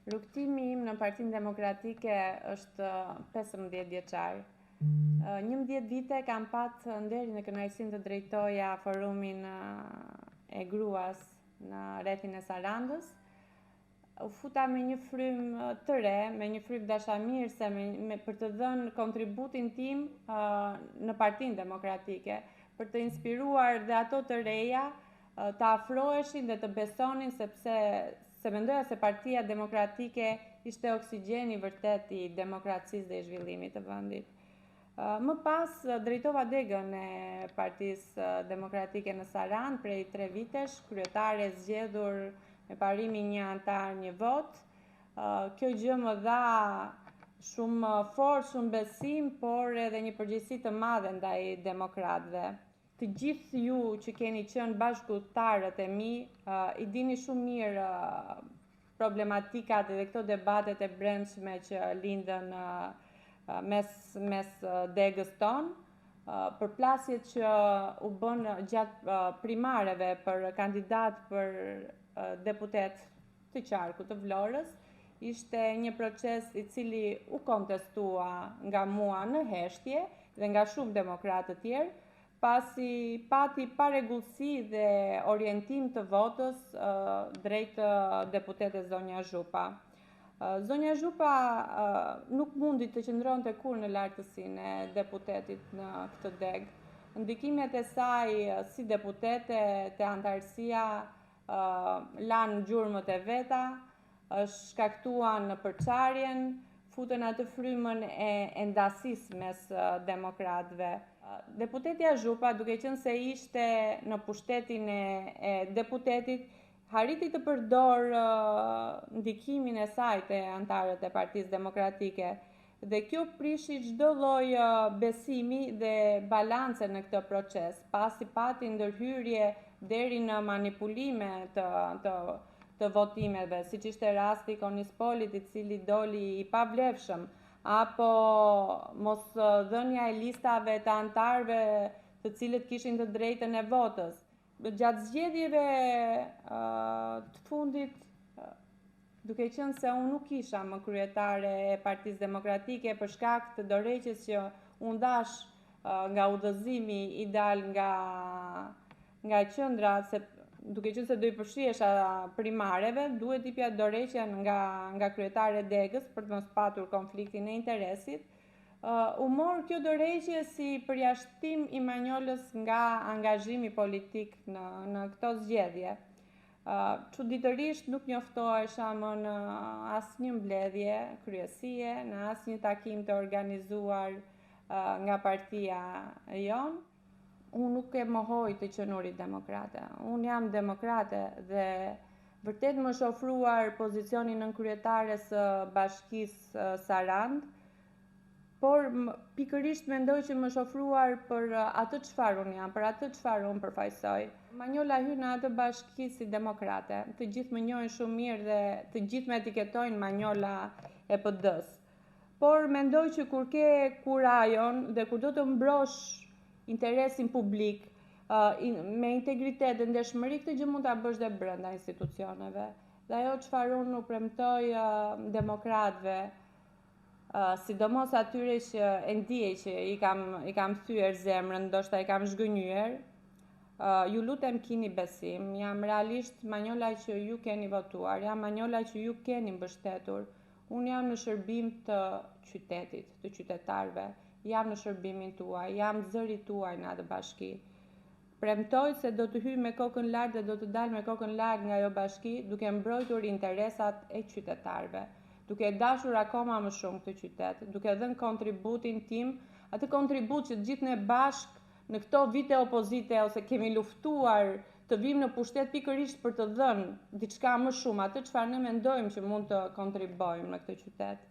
Rrugtimi im në Partinë Demokratike është 15 vjeçar. 11 vite kam patë nderin e kënaqësinë të drejtoja forumin e gruas në rrethin e Sarandës. U futa me një frym të re, me një frym dashamirëse për të dhënë kontributin tim në Partinë Demokratike, për të inspiruar dhe ato të reja të afroheshin dhe të besonin, sepse se mendoja se Partia Demokratike ishte oksigjeni vërtet i demokracisë dhe i zhvillimit të vendit. Më pas drejtova degën e Partisë Demokratike në Sarandë prej 3 vitesh, kryetare zgjedhur me parimin një antar një vot. Kjo gjë më dha shumë forcë, shumë besim, por edhe një përgjegjësi të madhe ndaj demokratëve. Të gjithë ju që keni qenë bashkëtarët e mi, i dini shumë mirë problematikat dhe këto debatet e brendshme që lindën mes degës tonë, përplasjet që u bën gjatë primareve për kandidat për deputet të qarkut të Vlorës, ishte një proces i cili u kontestua nga mua në heshtje dhe nga shumë demokratë të tjerë, pasi pati paregullsi dhe orientim të votës drejt deputetes Zonja Zhupa. Zonja Zhupa nuk mundi të qëndronte kur në lartësinë e deputetit në këtë degë. Ndikimet e saj si deputete te antarësia lanë gjurmët e veta, shkaktuan përçarjen, futën atë frymën e ndasisë mes demokratëve. Deputetja Zhupa, duke qenë se ishte në pushtetin e deputetit, arriti të përdor ndikimin e saj te antarët e Partisë Demokratike dhe kjo prishi çdo lloj besimi dhe balance në këtë proces, pasi pati ndërhyrje deri në manipulime të votimeve, siç ishte rasti i Konispolit, i cili doli i pavlefshëm, apo mos dhënia e listave të antarëve të cilët kishin të drejtën e votës. Gjatë zgjedhjeve të fundit, duke qenë se unë nuk isha më kryetare e Partisë Demokratike për shkak të dorëheqjes që u ndash nga udhëzimi i dal nga qendra, duke qenë se do i përfshihesha primareve, duhet jepja dorëheqjen nga kryetare e degës për të mos patur konfliktin e interesit. U mor kjo dorëheqje si përjashtim i Manjolës nga angazhimi politik në këto zgjedhje. Çuditërisht nuk njoftohesha më në asnjë mbledhje kryesie, në asnjë takim të organizuar nga partia jon. Unë nuk e mohoj të qenurit demokrate. Unë jam demokrate dhe vërtet më është ofruar pozicioni nënkryetare së Bashkisë Sarandë, por pikërisht mendoj që më është ofruar për atë çfarë unë jam, për atë çfarë unë përfaqësoj. Manjola hyn në atë bashki si demokrate. Të gjithë më njohin shumë mirë dhe të gjithë më etiketojnë Manjola e PD-s. Por mendoj që kur ke kurajon dhe kur do të mbrosh interesin publik me integritet dhe ndeshmëri, këtë gjë mund ta bësh dhe brenda institucioneve. Dhe ajo çfarë unë u premtoj demokratëve, sidomos atyre që e ndjej që i kam thyer zemrën, ndoshta i kam zhgënjyer, ju lutem kini besim, jam realisht Manjola që ju keni votuar, jam Manjola që ju keni mbështetur. Unë jam në shërbim të qytetit, të qytetarëve, jam në shërbimin tuaj, jam zëri tuaj në atë bashki. Premtoj se do të hyj me kokën lart dhe do të dal me kokën lart nga ajo bashki, duke mbrojtur interesat e qytetarëve, duke dashur akoma më shumë këtë qytet, duke dhënë kontributin tim, atë kontribut që të gjithë ne bashk në këto vite opozite ose kemi luftuar të vim në pushtet pikërisht për të dhënë diçka më shumë, atë çfarë ne mendojmë që mund të kontribojmë në këtë qytet.